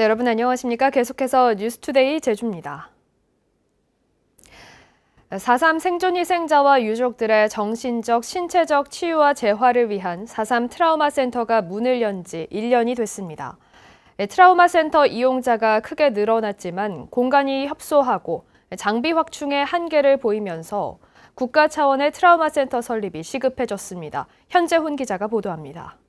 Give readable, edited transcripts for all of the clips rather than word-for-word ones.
네, 여러분 안녕하십니까? 계속해서 뉴스투데이 제주입니다. 4.3 생존희생자와 유족들의 정신적, 신체적 치유와 재활을 위한 4.3 트라우마 센터가 문을 연 지 1년이 됐습니다. 트라우마 센터 이용자가 크게 늘어났지만 공간이 협소하고 장비 확충의 한계를 보이면서 국가 차원의 트라우마 센터 설립이 시급해졌습니다. 현재훈 기자가 보도합니다.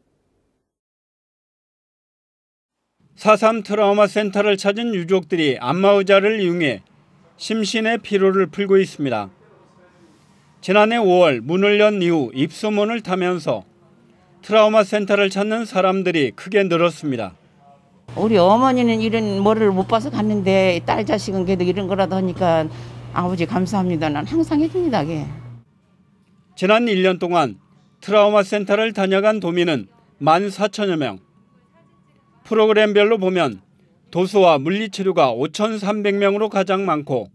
4.3 트라우마 센터를 찾은 유족들이 안마의자를 이용해 심신의 피로를 풀고 있습니다. 지난해 5월 문을 연 이후 입소문을 타면서 트라우마 센터를 찾는 사람들이 크게 늘었습니다. 우리 어머니는 이런 머리를 못 봐서 갔는데 딸 자식은 그래도 이런 거라도 하니까 아버지 감사합니다. 난 항상 해줍니다. 지난 1년 동안 트라우마 센터를 다녀간 도민은 14,000여 명. 프로그램별로 보면 도수와 물리치료가 5,300명으로 가장 많고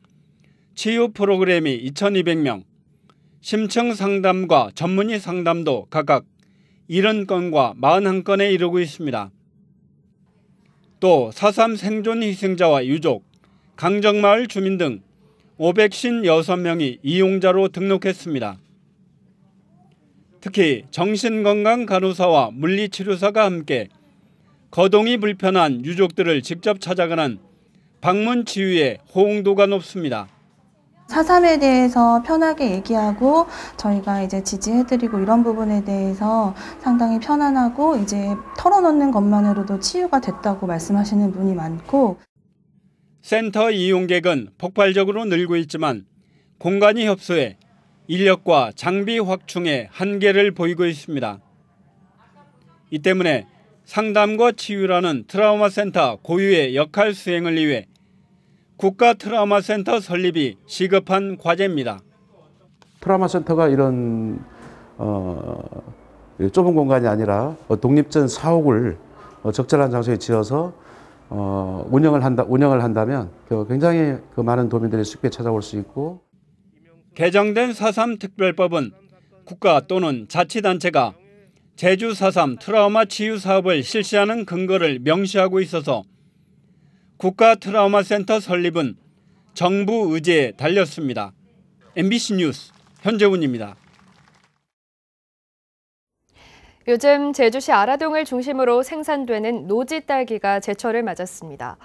치유 프로그램이 2,200명, 심층 상담과 전문의 상담도 각각 70건과 41건에 이르고 있습니다. 또 4.3 생존 희생자와 유족, 강정마을 주민 등 556명이 이용자로 등록했습니다. 특히 정신건강 간호사와 물리치료사가 함께 거동이 불편한 유족들을 직접 찾아가는 방문 치유에 호응도가 높습니다. 4.3에 대해서 편하게 얘기하고 저희가 이제 지지해드리고 이런 부분에 대해서 상당히 편안하고 이제 털어놓는 것만으로도 치유가 됐다고 말씀하시는 분이 많고 센터 이용객은 폭발적으로 늘고 있지만 공간이 협소해 인력과 장비 확충에 한계를 보이고 있습니다. 이 때문에 상담과 치유라는 트라우마 센터 고유의 역할 수행을 위해 국가 트라우마 센터 설립이 시급한 과제입니다. 트라우마 센터가 이런 좁은 공간이 아니라 독립된 사옥을 적절한 장소에 지어서 운영을 한다면 굉장히 많은 도민들이 쉽게 찾아올 수 있고 개정된 4.3 특별법은 국가 또는 자치단체가 제주 4.3 트라우마 치유 사업을 실시하는 근거를 명시하고 있어서 국가 트라우마 센터 설립은 정부 의지에 달렸습니다. MBC 뉴스 현재훈입니다. 요즘 제주시 아라동을 중심으로 생산되는 노지 딸기가 제철을 맞았습니다.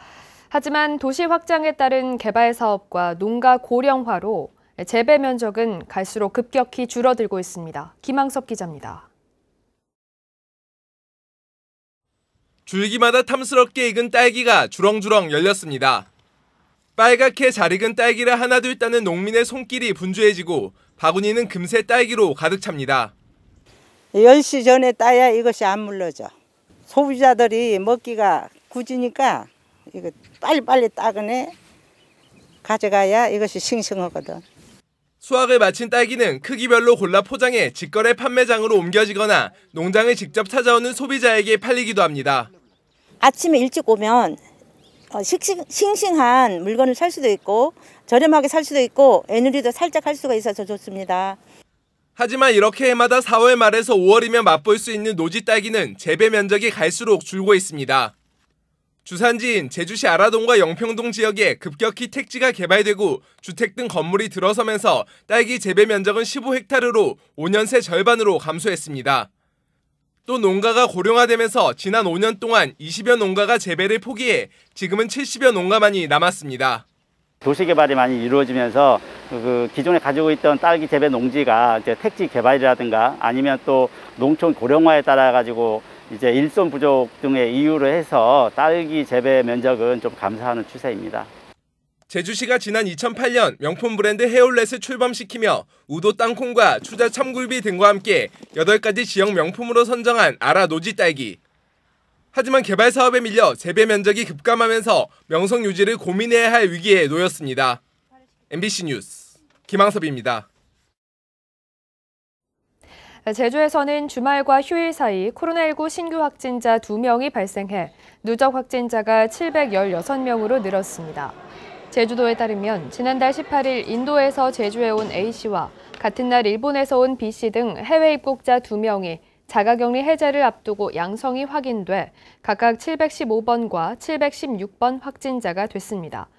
하지만 도시 확장에 따른 개발 사업과 농가 고령화로 재배 면적은 갈수록 급격히 줄어들고 있습니다. 김항섭 기자입니다. 줄기마다 탐스럽게 익은 딸기가 주렁주렁 열렸습니다. 빨갛게 잘 익은 딸기를 하나둘 따는 농민의 손길이 분주해지고 바구니는 금세 딸기로 가득 찹니다. 10시 전에 따야 이것이 안 물러져. 소비자들이 먹기가 굳으니까 이거 빨리빨리 따거네 가져가야 이것이 싱싱하거든. 수확을 마친 딸기는 크기별로 골라 포장해 직거래 판매장으로 옮겨지거나 농장을 직접 찾아오는 소비자에게 팔리기도 합니다. 아침에 일찍 오면 싱싱한 물건을 살 수도 있고 저렴하게 살 수도 있고 애누리도 살짝 할 수가 있어서 좋습니다. 하지만 이렇게 해마다 4월 말에서 5월이면 맛볼 수 있는 노지 딸기는 재배 면적이 갈수록 줄고 있습니다. 주산지인 제주시 아라동과 영평동 지역에 급격히 택지가 개발되고 주택 등 건물이 들어서면서 딸기 재배 면적은 15헥타르로 5년 새 절반으로 감소했습니다. 또 농가가 고령화되면서 지난 5년 동안 20여 농가가 재배를 포기해 지금은 70여 농가만이 남았습니다. 도시개발이 많이 이루어지면서 기존에 가지고 있던 딸기 재배 농지가 이제 택지 개발이라든가 아니면 또 농촌 고령화에 따라 가지고 이제 일손 부족 등의 이유로 해서 딸기 재배 면적은 좀 감소하는 추세입니다. 제주시가 지난 2008년 명품 브랜드 헤올렛을 출범시키며 우도 땅콩과 추자 참굴비 등과 함께 8가지 지역 명품으로 선정한 아라 노지 딸기. 하지만 개발 사업에 밀려 재배 면적이 급감하면서 명성 유지를 고민해야 할 위기에 놓였습니다. MBC 뉴스 김항섭입니다. 제주에서는 주말과 휴일 사이 코로나19 신규 확진자 2명이 발생해 누적 확진자가 716명으로 늘었습니다. 제주도에 따르면 지난달 18일 인도에서 제주에 온 A씨와 같은 날 일본에서 온 B씨 등 해외 입국자 2명이 자가격리 해제를 앞두고 양성이 확인돼 각각 715번과 716번 확진자가 됐습니다.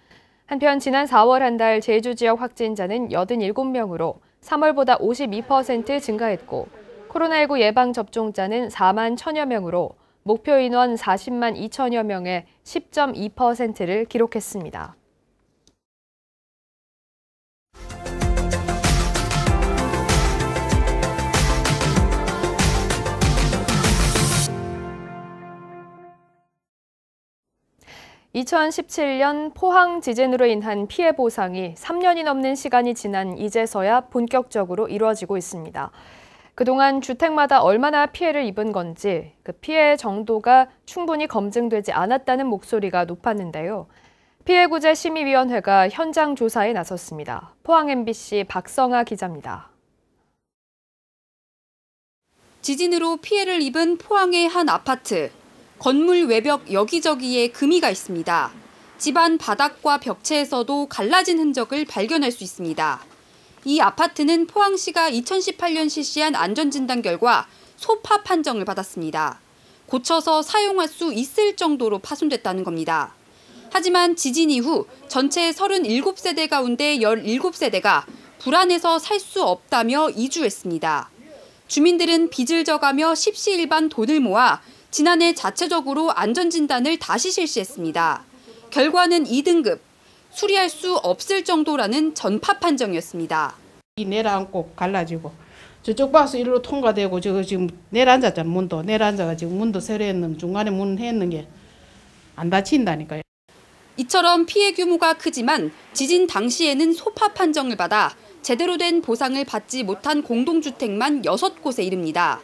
한편 지난 4월 한 달 제주 지역 확진자는 87명으로 3월보다 52% 증가했고 코로나19 예방 접종자는 4만 1천여 명으로 목표 인원 40만 2천여 명의 10.2%를 기록했습니다. (2017년) 포항 지진으로 인한 피해 보상이 3년이 넘는 시간이 지난 이제서야 본격적으로 이루어지고 있습니다. 그동안 주택마다 얼마나 피해를 입은 건지 그 피해 정도가 충분히 검증되지 않았다는 목소리가 높았는데요. 피해구제심의위원회가 현장 조사에 나섰습니다. 포항 MBC 박성아 기자입니다. 지진으로 피해를 입은 포항의 한 아파트. 건물 외벽 여기저기에 금이가 있습니다. 집안 바닥과 벽체에서도 갈라진 흔적을 발견할 수 있습니다. 이 아파트는 포항시가 2018년 실시한 안전진단 결과 소파 판정을 받았습니다. 고쳐서 사용할 수 있을 정도로 파손됐다는 겁니다. 하지만 지진 이후 전체 37세대 가운데 17세대가 불안해서 살 수 없다며 이주했습니다. 주민들은 빚을 져가며 십시일반 돈을 모아 지난해 자체적으로 안전진단을 다시 실시했습니다. 결과는 2등급, 수리할 수 없을 정도라는 전파 판정이었습니다. 이 내려앉고 갈라지고 저쪽 박스 일로 통과되고 저거 지금 내려앉았잖아. 문도 내려앉아가 지금 문도 새로 했는 중간에 문 했는 게 안 다친다니까요. 이처럼 피해 규모가 크지만 지진 당시에는 소파 판정을 받아 제대로 된 보상을 받지 못한 공동주택만 6곳에 이릅니다.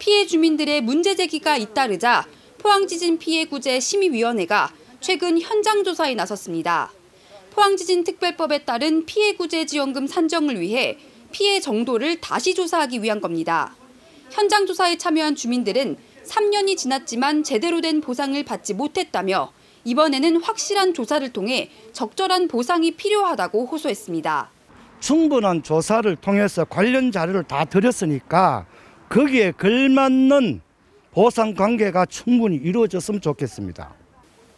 피해 주민들의 문제 제기가 잇따르자 포항지진피해구제심의위원회가 최근 현장 조사에 나섰습니다. 포항지진특별법에 따른 피해구제지원금 산정을 위해 피해 정도를 다시 조사하기 위한 겁니다. 현장 조사에 참여한 주민들은 3년이 지났지만 제대로 된 보상을 받지 못했다며 이번에는 확실한 조사를 통해 적절한 보상이 필요하다고 호소했습니다. 충분한 조사를 통해서 관련 자료를 다 드렸으니까 거기에 걸맞는 보상 관계가 충분히 이루어졌으면 좋겠습니다.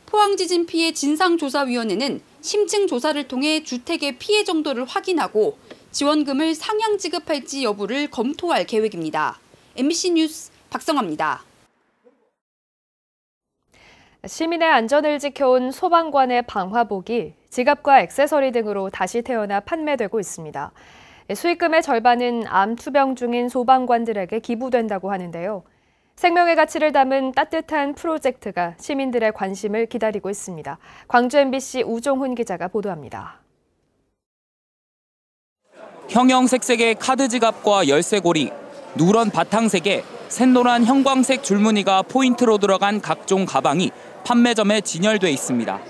포항지진 피해 진상조사위원회는 심층 조사를 통해 주택의 피해 정도를 확인하고 지원금을 상향 지급할지 여부를 검토할 계획입니다. MBC 뉴스 박성아입니다. 시민의 안전을 지켜온 소방관의 방화복이 지갑과 액세서리 등으로 다시 태어나 판매되고 있습니다. 수익금의 절반은 암 투병 중인 소방관들에게 기부된다고 하는데요. 생명의 가치를 담은 따뜻한 프로젝트가 시민들의 관심을 기다리고 있습니다. 광주 MBC 우종훈 기자가 보도합니다. 형형색색의 카드 지갑과 열쇠고리, 누런 바탕색에 샛노란 형광색 줄무늬가 포인트로 들어간 각종 가방이 판매점에 진열돼 있습니다.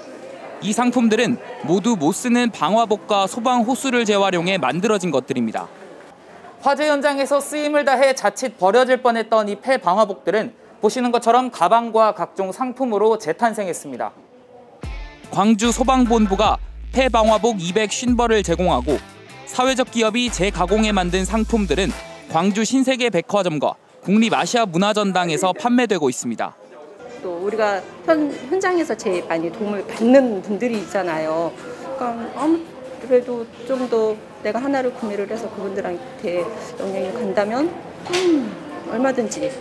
이 상품들은 모두 못 쓰는 방화복과 소방 호스를 재활용해 만들어진 것들입니다. 화재 현장에서 쓰임을 다해 자칫 버려질 뻔했던 이 폐방화복들은 보시는 것처럼 가방과 각종 상품으로 재탄생했습니다. 광주 소방본부가 폐방화복 250벌을 제공하고 사회적 기업이 재가공해 만든 상품들은 광주 신세계 백화점과 국립아시아 문화전당에서 판매되고 있습니다. 또 우리가 현장에서 제일 많이 도움을 받는 분들이 있잖아요. 그러니까 아무래도 좀 더 내가 하나를 구매를 해서 그분들한테 영향이 간다면 얼마든지.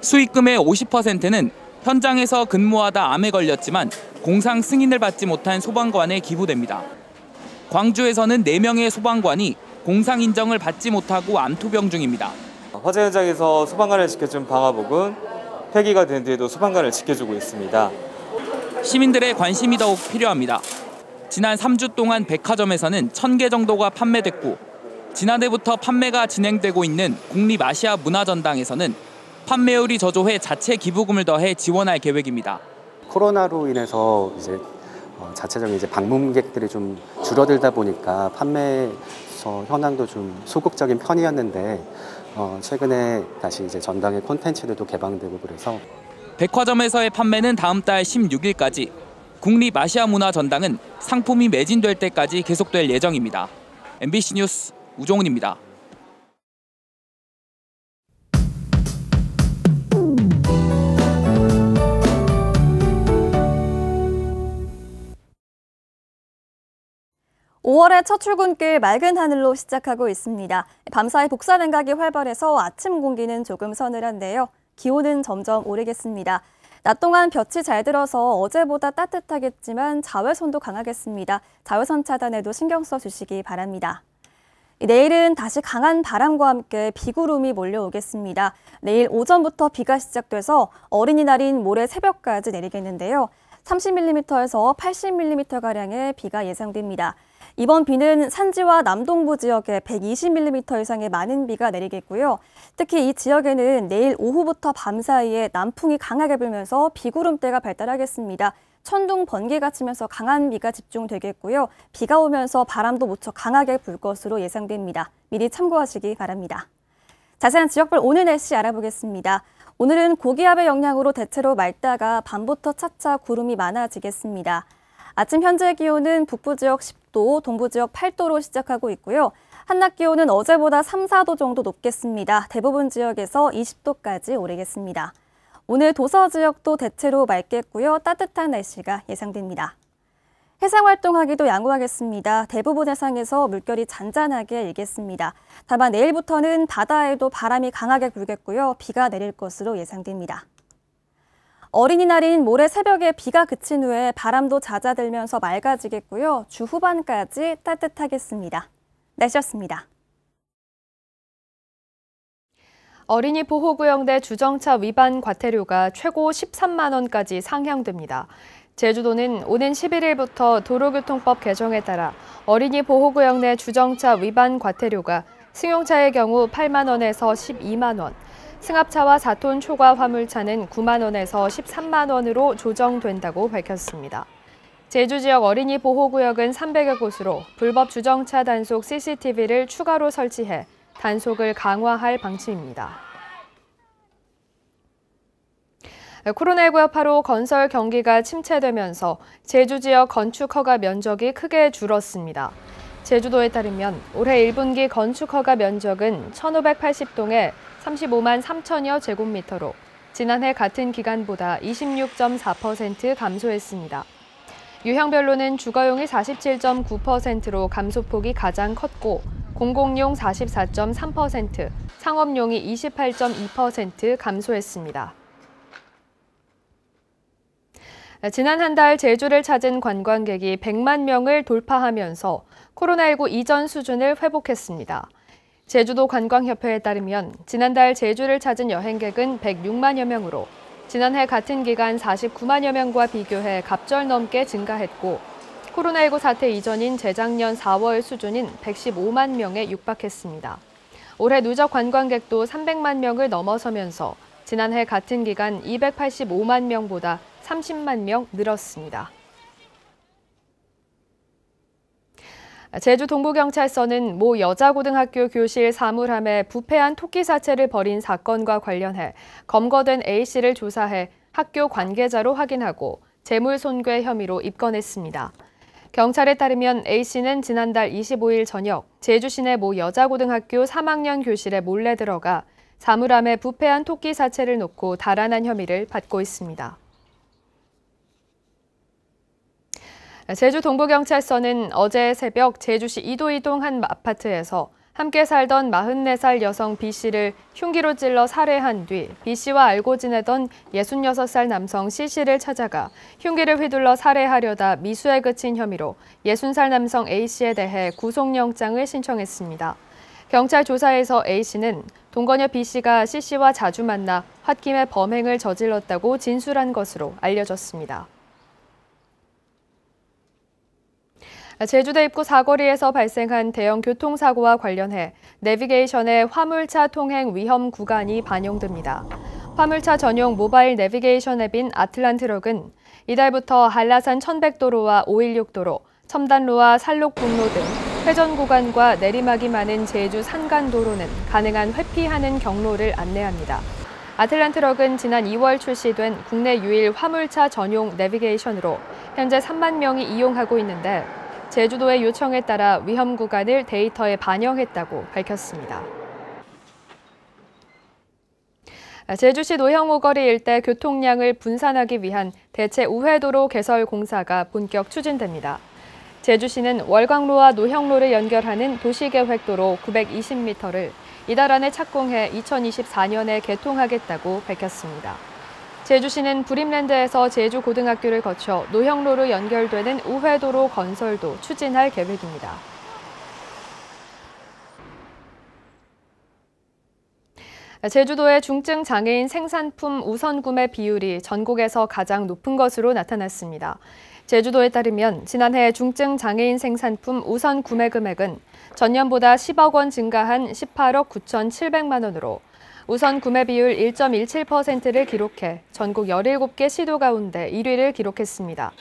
수익금의 50%는 현장에서 근무하다 암에 걸렸지만 공상 승인을 받지 못한 소방관에 기부됩니다. 광주에서는 4명의 소방관이 공상 인정을 받지 못하고 암 투병 중입니다. 화재 현장에서 소방관을 지켜준 방화복은 폐기가 된 뒤에도 소방관을 지켜주고 있습니다. 시민들의 관심이 더욱 필요합니다. 지난 3주 동안 백화점에서는 1000개 정도가 판매됐고 지난해부터 판매가 진행되고 있는 국립아시아 문화전당에서는 판매율이 저조해 자체 기부금을 더해 지원할 계획입니다. 코로나로 인해서 이제 자체적인 방문객들이 좀 줄어들다 보니까 판매 현황도 좀 소극적인 편이었는데 최근에 다시 이제 전당의 콘텐츠들도 개방되고 그래서 백화점에서의 판매는 다음 달 16일까지, 국립아시아문화전당은 상품이 매진될 때까지 계속될 예정입니다. MBC 뉴스 우종훈입니다. 5월의 첫 출근길 맑은 하늘로 시작하고 있습니다. 밤사이 복사 냉각이 활발해서 아침 공기는 조금 서늘한데요. 기온은 점점 오르겠습니다. 낮 동안 볕이 잘 들어서 어제보다 따뜻하겠지만 자외선도 강하겠습니다. 자외선 차단에도 신경 써주시기 바랍니다. 내일은 다시 강한 바람과 함께 비구름이 몰려오겠습니다. 내일 오전부터 비가 시작돼서 어린이날인 모레 새벽까지 내리겠는데요. 30mm에서 80mm가량의 비가 예상됩니다. 이번 비는 산지와 남동부 지역에 120mm 이상의 많은 비가 내리겠고요. 특히 이 지역에는 내일 오후부터 밤 사이에 남풍이 강하게 불면서 비구름대가 발달하겠습니다. 천둥, 번개가 치면서 강한 비가 집중되겠고요. 비가 오면서 바람도 무척 강하게 불 것으로 예상됩니다. 미리 참고하시기 바랍니다. 자세한 지역별 오늘 날씨 알아보겠습니다. 오늘은 고기압의 영향으로 대체로 맑다가 밤부터 차차 구름이 많아지겠습니다. 아침 현재 기온은 북부 지역 10도, 동부 지역 8도로 시작하고 있고요. 한낮 기온은 어제보다 3, 4도 정도 높겠습니다. 대부분 지역에서 20도까지 오르겠습니다. 오늘 도서 지역도 대체로 맑겠고요. 따뜻한 날씨가 예상됩니다. 해상활동하기도 양호하겠습니다. 대부분 해상에서 물결이 잔잔하게 일겠습니다. 다만 내일부터는 바다에도 바람이 강하게 불겠고요. 비가 내릴 것으로 예상됩니다. 어린이날인 모레 새벽에 비가 그친 후에 바람도 잦아들면서 맑아지겠고요. 주 후반까지 따뜻하겠습니다. 날씨였습니다. 어린이 보호구역 내 주정차 위반 과태료가 최고 13만 원까지 상향됩니다. 제주도는 오는 11일부터 도로교통법 개정에 따라 어린이 보호구역 내 주정차 위반 과태료가 승용차의 경우 8만 원에서 12만 원, 승합차와 4톤 초과 화물차는 9만 원에서 13만 원으로 조정된다고 밝혔습니다. 제주 지역 어린이 보호구역은 300여 곳으로 불법 주정차 단속 CCTV를 추가로 설치해 단속을 강화할 방침입니다. 코로나19 여파로 건설 경기가 침체되면서 제주 지역 건축 허가 면적이 크게 줄었습니다. 제주도에 따르면 올해 1분기 건축 허가 면적은 1,580동에 35만 3천여 제곱미터로 지난해 같은 기간보다 26.4% 감소했습니다. 유형별로는 주거용이 47.9%로 감소폭이 가장 컸고 공공용 44.3%, 상업용이 28.2% 감소했습니다. 지난 한 달 제주를 찾은 관광객이 100만 명을 돌파하면서 코로나19 이전 수준을 회복했습니다. 제주도 관광협회에 따르면 지난달 제주를 찾은 여행객은 106만여 명으로 지난해 같은 기간 49만여 명과 비교해 갑절 넘게 증가했고 코로나19 사태 이전인 재작년 4월 수준인 115만 명에 육박했습니다. 올해 누적 관광객도 300만 명을 넘어서면서 지난해 같은 기간 285만 명보다 30만 명 늘었습니다. 제주 동부경찰서는 모 여자고등학교 교실 사물함에 부패한 토끼 사체를 버린 사건과 관련해 검거된 A씨를 조사해 학교 관계자로 확인하고 재물 손괴 혐의로 입건했습니다. 경찰에 따르면 A씨는 지난달 25일 저녁 제주 시내 모 여자고등학교 3학년 교실에 몰래 들어가 사물함에 부패한 토끼 사체를 놓고 달아난 혐의를 받고 있습니다. 제주 동부경찰서는 어제 새벽 제주시 이도이동 한 아파트에서 함께 살던 44살 여성 B씨를 흉기로 찔러 살해한 뒤 B씨와 알고 지내던 66살 남성 C씨를 찾아가 흉기를 휘둘러 살해하려다 미수에 그친 혐의로 60살 남성 A씨에 대해 구속영장을 신청했습니다. 경찰 조사에서 A씨는 동거녀 B씨가 C씨와 자주 만나 홧김에 범행을 저질렀다고 진술한 것으로 알려졌습니다. 제주도 입구 사거리에서 발생한 대형 교통사고와 관련해 내비게이션의 화물차 통행 위험 구간이 반영됩니다. 화물차 전용 모바일 내비게이션 앱인 아틀란트럭은 이달부터 한라산 1100도로와 516도로, 첨단로와 살록북로 등 회전 구간과 내리막이 많은 제주 산간도로는 가능한 회피하는 경로를 안내합니다. 아틀란트럭은 지난 2월 출시된 국내 유일 화물차 전용 내비게이션으로 현재 3만 명이 이용하고 있는데 제주도의 요청에 따라 위험 구간을 데이터에 반영했다고 밝혔습니다. 제주시 노형오거리 일대 교통량을 분산하기 위한 대체 우회도로 개설 공사가 본격 추진됩니다. 제주시는 월광로와 노형로를 연결하는 도시계획도로 920m를 이달 안에 착공해 2024년에 개통하겠다고 밝혔습니다. 제주시는 부림랜드에서 제주고등학교를 거쳐 노형로로 연결되는 우회도로 건설도 추진할 계획입니다. 제주도의 중증 장애인 생산품 우선 구매 비율이 전국에서 가장 높은 것으로 나타났습니다. 제주도에 따르면 지난해 중증 장애인 생산품 우선 구매 금액은 전년보다 10억 원 증가한 18억 9,700만 원으로 우선 구매 비율 1.17%를 기록해 전국 17개 시도 가운데 1위를 기록했습니다.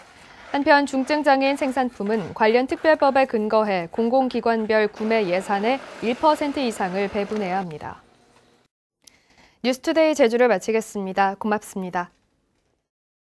한편 중증 장애인 생산품은 관련 특별법에 근거해 공공기관별 구매 예산의 1% 이상을 배분해야 합니다. 뉴스투데이 제주를 마치겠습니다. 고맙습니다.